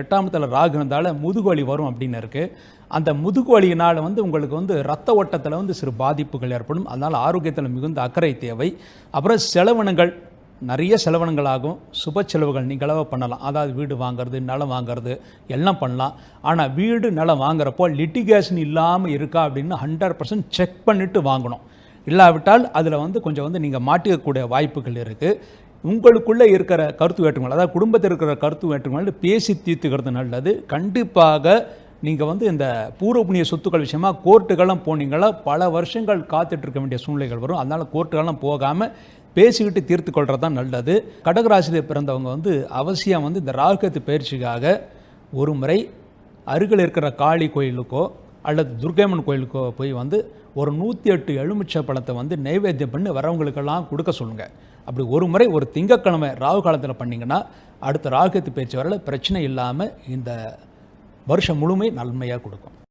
8ஆம் இடத்துல ராகு இருந்தால முதுகு வலி வரும் அப்படின்னு இருக்குது. அந்த முதுகு வலியினால் உங்களுக்கு ரத்த ஓட்டத்தில் சிறு பாதிப்புகள் ஏற்படும். அதனால் ஆரோக்கியத்தில் மிகுந்த அக்கறை தேவை. அப்புறம் செலவினங்கள் நிறைய செலவினங்களாகும். சுப செலவுகள் நீங்களாக பண்ணலாம். அதாவது வீடு வாங்குறது, நிலம் வாங்குறது எல்லாம் பண்ணலாம். ஆனால் வீடு நிலம் வாங்குறப்போ லிட்டிகேஷன் இல்லாமல் இருக்கா அப்படின்னு 100% செக் பண்ணிவிட்டு வாங்கணும். இல்லாவிட்டால் அதில் கொஞ்சம் நீங்கள் மாட்டிக்கக்கூடிய வாய்ப்புகள் இருக்குது. உங்களுக்குள்ளே இருக்கிற கருத்து வேற்றுமைகள், அதாவது குடும்பத்தில் இருக்கிற கருத்து வேற்றுமைகள் பேசி தீர்த்துக்கிறது நல்லது. கண்டிப்பாக நீங்கள் இந்த பூர்வ புண்ணிய சொத்துக்கள் விஷயமாக கோர்ட்டுக்கெல்லாம் போனீங்களா பல வருஷங்கள் காத்துட்டு இருக்க வேண்டிய சூழ்நிலைகள் வரும். அதனால் கோர்ட்டுக்கெல்லாம் போகாமல் பேசிக்கிட்டு தீர்த்து கொள்கிறது தான் நல்லது. கடகராசியில் பிறந்தவங்க அவசியம் இந்த ராகுகேது பயிற்சிக்காக ஒரு முறை அருகில் இருக்கிற காளி கோயிலுக்கோ அல்லது துர்க்கைம்மன் கோயிலுக்கோ போய் ஒரு 108 எலுமிச்சை பழத்தை நைவேத்தியம் பண்ணி வரவங்களுக்கெல்லாம் கொடுக்க சொல்லுங்கள். அப்படி ஒரு முறை ஒரு திங்கட்கிழமை ராகு காலத்தில் பண்ணிங்கன்னா அடுத்த ராகுகேது பயிற்சி வரல பிரச்சனை இல்லாமல் இந்த வருஷம் முழுமை நன்மையாக கொடுக்கும்.